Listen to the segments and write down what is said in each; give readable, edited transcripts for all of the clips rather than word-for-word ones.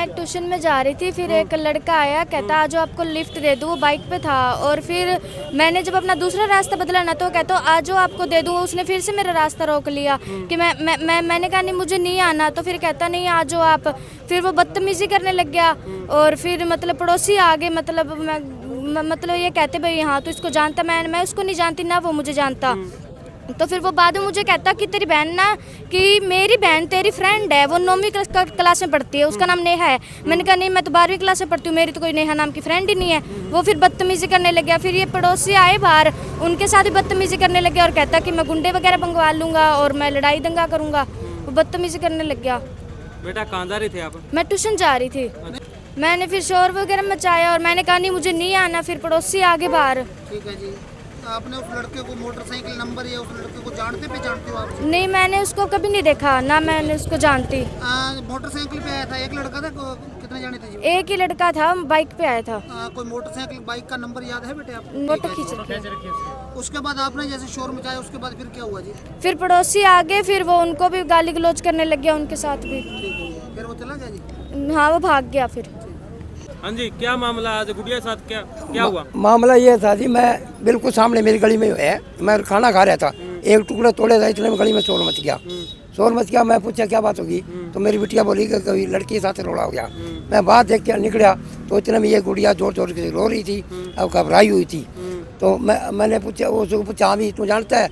मैं ट्यूशन में जा रही थी, फिर एक लड़का आया, कहता आज आपको लिफ्ट दे दूँ। वो बाइक पे था और फिर मैंने जब अपना दूसरा रास्ता बदला ना तो कहता आज आपको दे दूँ। उसने फिर से मेरा रास्ता रोक लिया कि मैंने कहा नहीं मुझे नहीं आना, तो फिर कहता नहीं आ जाओ आप। फिर वो बदतमीज़ी करने लग गया और फिर मतलब पड़ोसी आ गए, मतलब ये कहते भाई हाँ तो इसको जानता, मैं उसको नहीं जानती ना वो मुझे जानता। तो फिर वो बाद में मुझे कहता कि तेरी बहन ना, कि मेरी बहन तेरी फ्रेंड है, वो 9वीं क्लास में पढ़ती है, उसका नाम नेहा है। मैंने कहा नहीं मैं तो 12वीं क्लास में पढ़ती हूँ, मेरी तो कोई नेहा नाम की फ्रेंड ही नहीं है। वो फिर बदतमीज़ी करने लग गया। फिर ये पड़ोसी आए बाहर, उनके साथ ही बदतमीज़ी करने लग गया और कहता कि मैं गुंडे वगैरह मंगवा लूँगा और मैं लड़ाई दंगा करूँगा। वो बदतमीज़ी करने लग गया। बेटा कहाँ जा रही थे आप? मैं ट्यूशन जा रही थी। मैंने फिर शोर वगैरह मचाया और मैंने कहा नहीं मुझे नहीं आना। फिर पड़ोसी आगे बाहर। ठीक है जी। आपने उस लड़के को मोटरसाइकिल नंबर या उस लड़के को जानते हो आप? नहीं मैंने उसको कभी नहीं देखा, ना मैंने उसको जानती। मोटरसाइकिल पे आया था एक लड़का था, कितने जाने थे जी? एक ही लड़का था, बाइक पे आया था। कोई मोटरसाइकिल बाइक का नंबर याद है बेटे आपको? फोटो खींच रखी। उसके बाद आपने जैसे शोर मचाया, उसके बाद फिर क्या हुआ जी? फिर पड़ोसी आ गए, फिर वो उनको भी गाली गलौज करने लग गया, उनके साथ भी। ठीक है, फिर वो चला गया जी? हाँ वो भाग गया फिर। हाँ जी, क्या मामला आज गुड़िया साथ क्या हुआ? मामला ये था जी, मैं बिल्कुल सामने मेरी गली में है, मैं खाना खा रहा था, एक टुकड़ा तोड़े था, इतने में गली में शोर मच गया। मैं पूछा क्या बात होगी, तो मेरी बिटिया बोली कि कोई लड़की के साथ रोड़ा हो गया। मैं बात देख के निकला तो इतने में ये गुड़िया जोर जोर के रो रही थी और घबराई हुई थी। तो मैंने पूछा, उसको पूछा हाँ भी तू जानता है?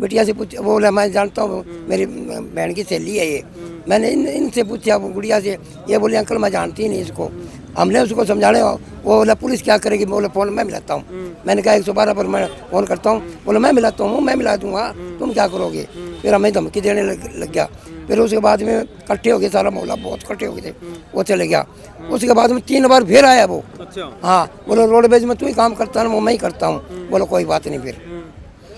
बिटिया से पूछा, वो बोला मैं जानता हूँ, मेरी बहन की सहेली है ये। मैंने इनसे पूछा, वो गुड़िया से, ये बोली अंकल मैं जानती ही नहीं इसको। हमने उसको समझाने, वो बोला पुलिस क्या करेगी, बोले फ़ोन मैं मिलाता हूँ। मैंने कहा 112 पर मैं फ़ोन करता हूँ। बोला मैं मिलाता हूँ, मैं मिला दूँगा, तुम क्या करोगे? फिर हमें धमकी देने लग गया। फिर उसके बाद में इकट्ठे हो गए, सारा मोहल्ला बहुत इकट्ठे हो गए थे, वो चले गया। उसके बाद में 3 बार फिर आया वो। अच्छा। हाँ, बोलो रोडवेज में तू ही काम करता है, वो मैं ही करता हूँ। बोलो कोई बात नहीं। फिर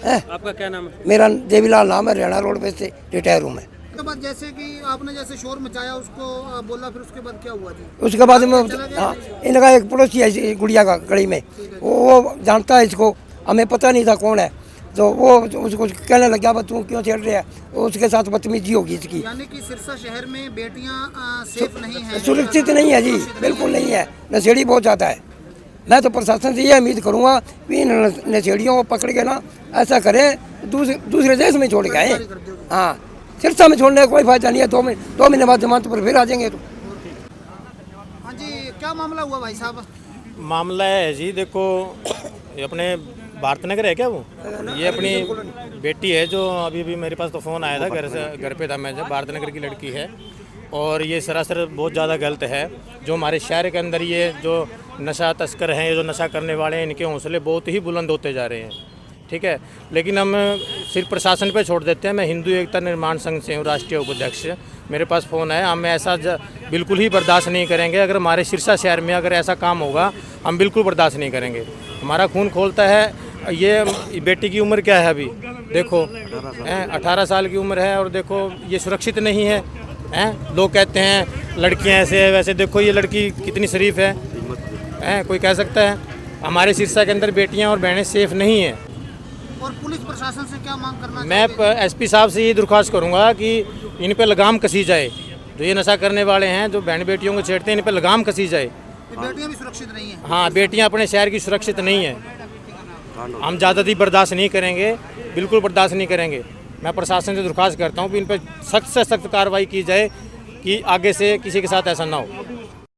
आपका क्या नाम है? मेरा देवीलाल नाम है, हरियाणा रोडवेज से रिटायर हूँ मैं। उसके बाद जैसे कि आपने जैसे शोर मचाया, उसको बोला, फिर उसके बाद क्या हुआ जी? उसके बाद में हाँ, इनका एक पड़ोसी है गुड़िया का गली में, वो जानता है इसको, हमें पता नहीं था कौन है। तो वो उसको कहने लग गया तू क्यों छेड़ रहे है, उसके साथ बदतमीजी होगी इसकी। यानी कि सिरसा शहर में बेटियां सेफ नहीं हैं, सुरक्षित नहीं है जी, बिल्कुल नहीं है। नशेड़ी बहुत ज़्यादा है। मैं तो प्रशासन से ये उम्मीद करूँगा कि इन नशेड़ियों को पकड़ के ना ऐसा करें, दूसरे देश में छोड़ गए। हाँ, सिरसा में छोड़ने का कोई फायदा नहीं है। 2 महीने बाद जमानत पर फिर आ जाएंगे। तो हाँ जी, क्या मामला हुआ भाई साहब? मामला है जी, देखो ये अपने भारत नगर है क्या वो, ये अपनी बेटी है जो अभी मेरे पास तो फ़ोन आया था, घर पे था मैं जब। भारत नगर की लड़की है और ये सरासर बहुत ज़्यादा गलत है जो हमारे शहर के अंदर ये जो नशा तस्कर हैं, ये जो नशा करने वाले हैं, इनके हौसले बहुत ही बुलंद होते जा रहे हैं। ठीक है, लेकिन हम सिर्फ प्रशासन पे छोड़ देते हैं। मैं हिंदू एकता निर्माण संघ से हूँ, राष्ट्रीय उपाध्यक्ष। मेरे पास फ़ोन है, हम ऐसा बिल्कुल ही बर्दाश्त नहीं करेंगे। अगर हमारे सिरसा शहर में अगर ऐसा काम होगा, हम बिल्कुल बर्दाश्त नहीं करेंगे। हमारा खून खोलता है। ये बेटी की उम्र क्या है अभी देखो, 18 साल की उम्र है और देखो ये सुरक्षित नहीं है। लोग कहते हैं लड़कियाँ ऐसे है वैसे, देखो ये लड़की कितनी शरीफ है, कोई कह सकता है? हमारे सिरसा के अंदर बेटियाँ और बहनें सेफ नहीं हैं। और पुलिस प्रशासन से क्या मांग करना? मैं एसपी साहब से ये दरख्वास्त करूंगा कि इन पे लगाम कसी जाए। जो ये नशा करने वाले हैं, जो बहन बेटियों को छेड़ते हैं, इन पे लगाम कसी जाए। बेटियां भी सुरक्षित नहीं हैं। हाँ, बेटियां अपने शहर की सुरक्षित नहीं हैं। हम ज़्यादाती बर्दाश्त नहीं करेंगे, बिल्कुल बर्दाश्त नहीं करेंगे। मैं प्रशासन से दरख्वास्त करता हूँ कि इन पर सख्त से सख्त कार्रवाई की जाए कि आगे से किसी के साथ ऐसा ना हो।